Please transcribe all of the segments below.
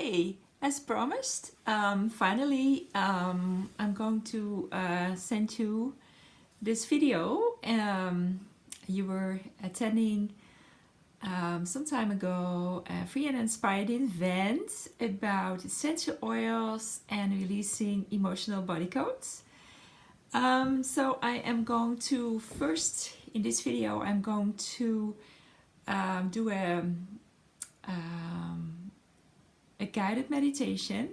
Okay, as promised, finally I'm going to send you this video. You were attending some time ago a free and inspired event about essential oils and releasing emotional body codes. So I am going to first, in this video, I'm going to do a guided meditation,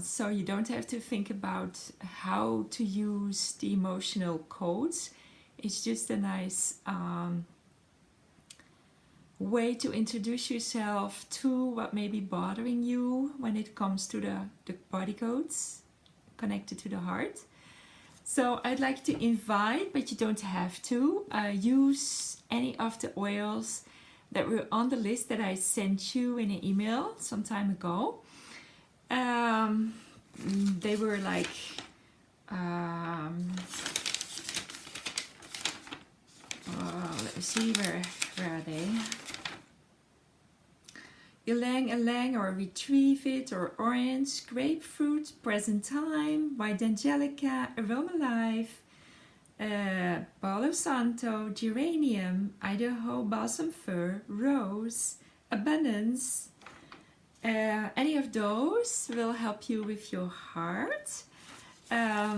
so you don't have to think about how to use the emotional codes. It's just a nice way to introduce yourself to what may be bothering you when it comes to the body codes connected to the heart. So I'd like to invite, but you don't have to, use any of the oils that were on the list that I sent you in an email some time ago. They were like let me see, where are they? Ylang Ylang or Retrieve It or Orange, Grapefruit, Present Time, White Angelica, Aroma Life, Palo Santo, Geranium, Idaho Balsam Fir, Rose, Abundance. Any of those will help you with your heart. I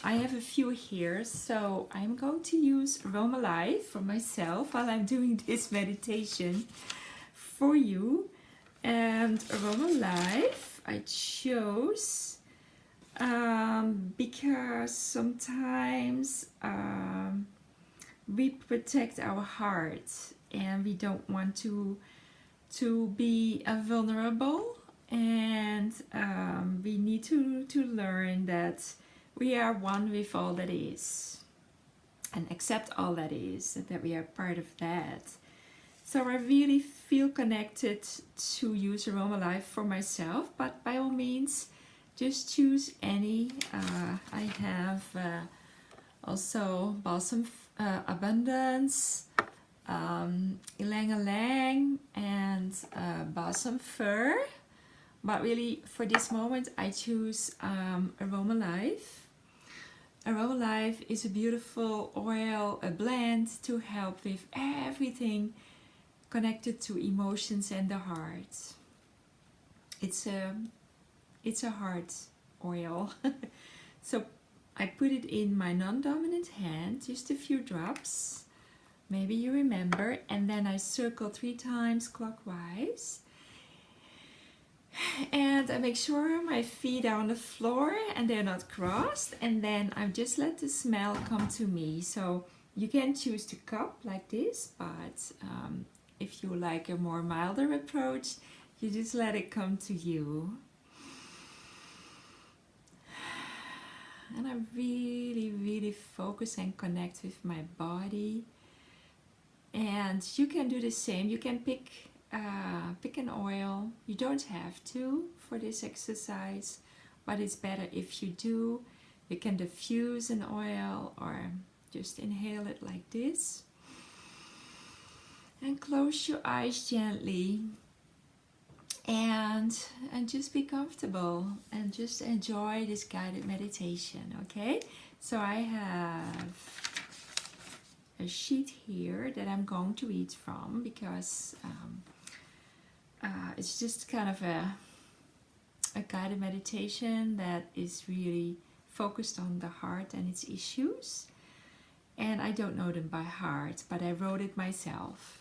have a few here, so I'm going to use Aroma Life for myself while I'm doing this meditation for you. And Aroma Life I chose because sometimes we protect our heart and we don't want to be vulnerable, and we need to learn that we are one with all that is and accept all that is, and that we are part of that. So I really feel connected to use Aroma Life for myself, but by all means just choose any. I have also Balsam Abundance, Ylang Ylang, and Balsam Fir, but really for this moment I choose Aroma Life. Aroma Life is a beautiful oil, a blend to help with everything connected to emotions and the heart. It's a heart oil. So I put it in my non-dominant hand, just a few drops, maybe you remember, and then I circle 3 times clockwise, and I make sure my feet are on the floor and they're not crossed, and then I just let the smell come to me. So you can choose the cup like this, but if you like a more milder approach, you just let it come to you. And I really focus and connect with my body. And you can do the same. You can pick an oil. You don't have to for this exercise, but it's better if you do. You can diffuse an oil or just inhale it like this. And close your eyes gently, and just be comfortable and just enjoy this guided meditation. Okay, so I have a sheet here that I'm going to read from, because it's just kind of a guided meditation that is really focused on the heart and its issues. And I don't know them by heart, but I wrote it myself.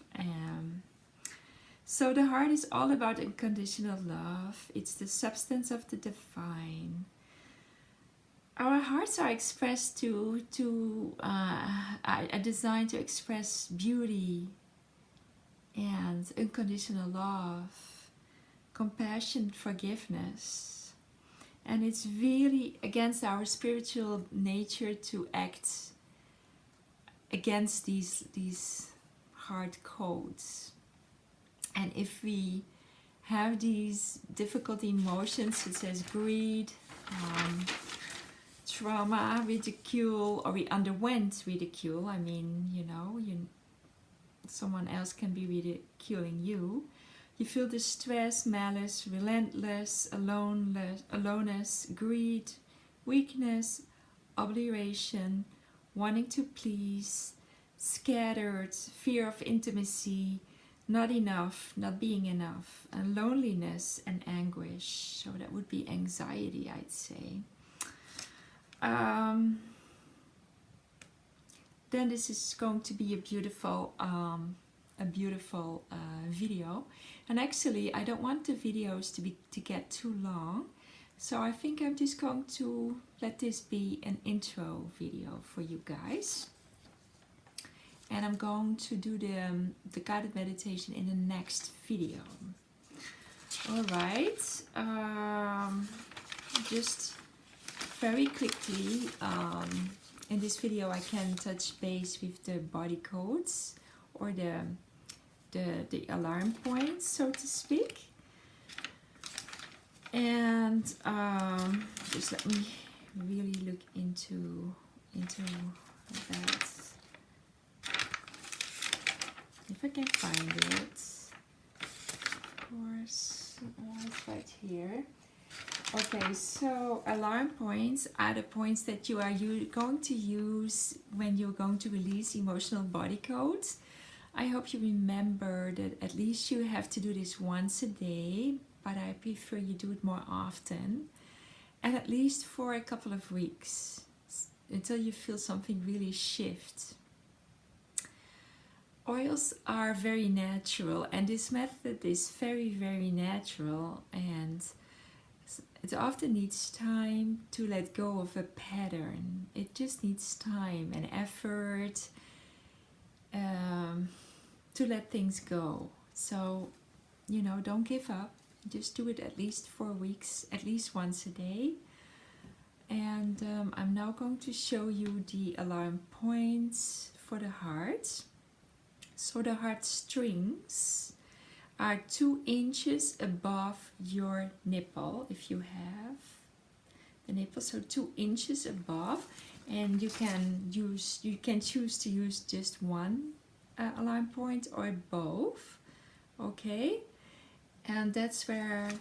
So the heart is all about unconditional love. It's the substance of the divine. Our hearts are expressed are designed to express beauty and unconditional love, compassion, forgiveness. And it's really against our spiritual nature to act against these hard codes. And if we have these difficult emotions such as greed, trauma, ridicule, or we underwent ridicule, I mean, someone else can be ridiculing you, You feel distress, malice, relentless, aloneness, greed, weakness, obliteration, wanting to please, scattered, fear of intimacy, not enough, not being enough, and loneliness and anguish. So that would be anxiety, I'd say. Then this is going to be a beautiful video, and actually I don't want the videos to get too long, so I think I'm just going to let this be an intro video for you guys, and I'm going to do the guided meditation in the next video. All right, just very quickly, in this video I can touch base with the body codes, or the alarm points, so to speak. And just let me really look into that, if I can find it. Of course, it's right here. Okay, so alarm points are the points that you are going to use when you're going to release emotional body codes. I hope you remember that at least you have to do this once a day, but I prefer you do it more often, and at least for a couple of weeks, until you feel something really shift. Oils are very natural, and this method is very, very natural, and it often needs time to let go of a pattern. It just needs time and effort to let things go. So, you know, don't give up. Just do it at least 4 weeks, at least once a day. And I'm now going to show you the alarm points for the heart. So the heart strings are 2 inches above your nipple, if you have the nipple, so 2 inches above, and you can choose to use just one alarm point or both. Okay, and that's where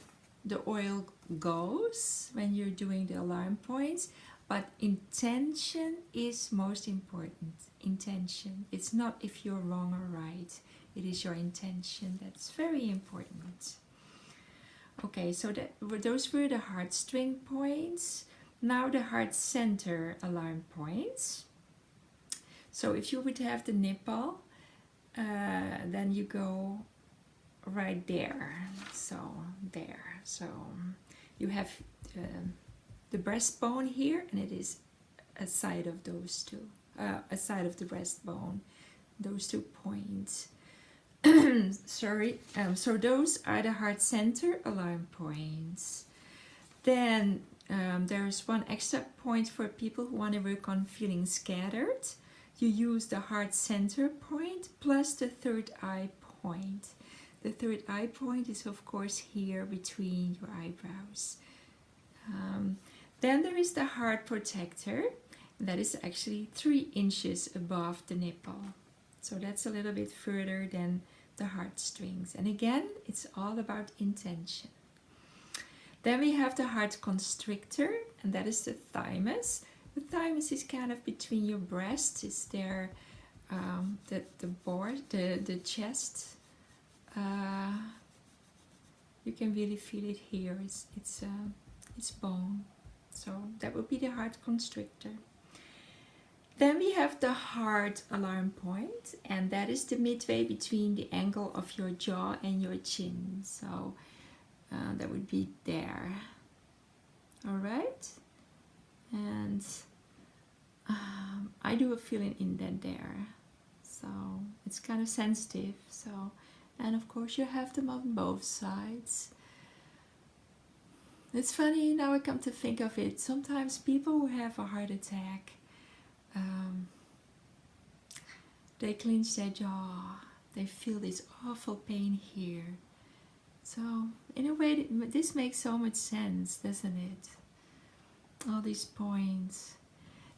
the oil goes when you're doing the alarm points. But intention is most important. Intention. It's not if you're wrong or right. It is your intention that's very important. Okay, so those were the heart string points. Now the heart center alarm points. So if you would have the nipple, then you go right there. So there. So you have the breastbone here, and it is a side of those two, a side of the breastbone, those 2 points. Sorry. So those are the heart center alarm points. Then there's one extra point for people who want to work on feeling scattered. You use the heart center point plus the third eye point. The third eye point is of course here between your eyebrows. Then there is the heart protector. That is actually 3 inches above the nipple. So that's a little bit further than the heartstrings. And again, it's all about intention. Then we have the heart constrictor, and that is the thymus. The thymus is kind of between your breasts. It's there, the chest. You can really feel it here. It's bone. So that would be the heart constrictor. Then we have the heart alarm point, and that is the midway between the angle of your jaw and your chin. So that would be there. All right, and I do a feeling in that there. So it's kind of sensitive. So, and of course you have them on both sides. It's funny, now I come to think of it, sometimes people who have a heart attack, they clench their jaw, they feel this awful pain here. So in a way, this makes so much sense, doesn't it? All these points.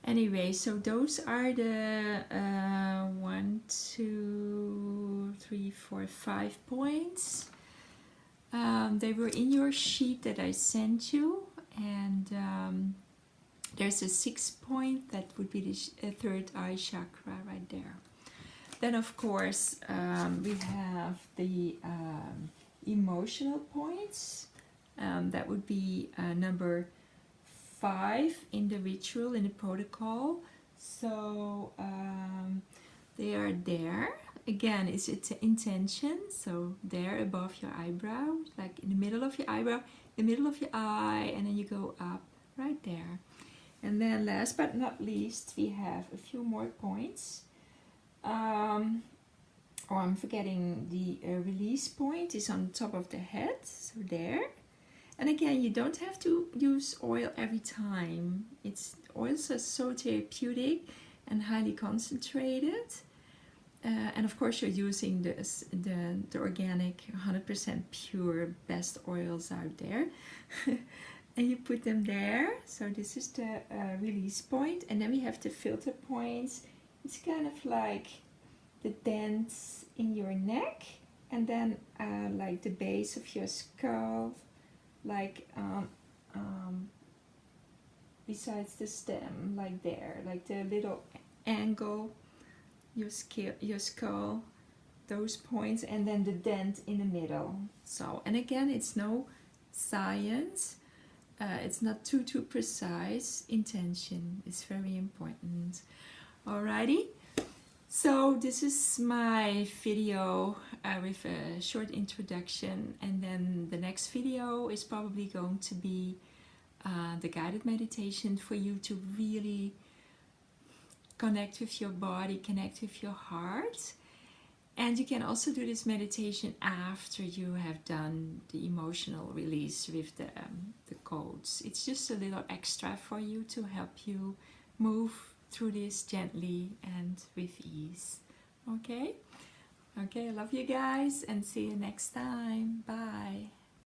Anyway, so those are the 1, 2, 3, 4, 5 points. They were in your sheet that I sent you, and there's a 6-point, that would be the third eye chakra right there. Then of course we have the emotional points. That would be number 5 in the ritual, in the protocol. So they are there. Again, it's intention. So there above your eyebrow, like in the middle of your eyebrow, the middle of your eye, and then you go up right there. And then last but not least, we have a few more points. Oh, I'm forgetting the release point is on top of the head, so there. And again, you don't have to use oil every time. Oils are so therapeutic and highly concentrated. And of course, you're using the organic, 100% pure, best oils out there. And you put them there. So this is the release point. And then we have the filter points. It's kind of like the dents in your neck, and then like the base of your skull, like besides the stem, like there, like the little angle, your skull, those points, and then the dent in the middle. So, and again, it's no science. It's not too precise. Intention is very important. Alrighty. So this is my video with a short introduction, and then the next video is probably going to be the guided meditation for you to really connect with your body, connect with your heart. And you can also do this meditation after you have done the emotional release with the codes. It's just a little extra for you to help you move through this gently and with ease. Okay? Okay, I love you guys, and see you next time. Bye.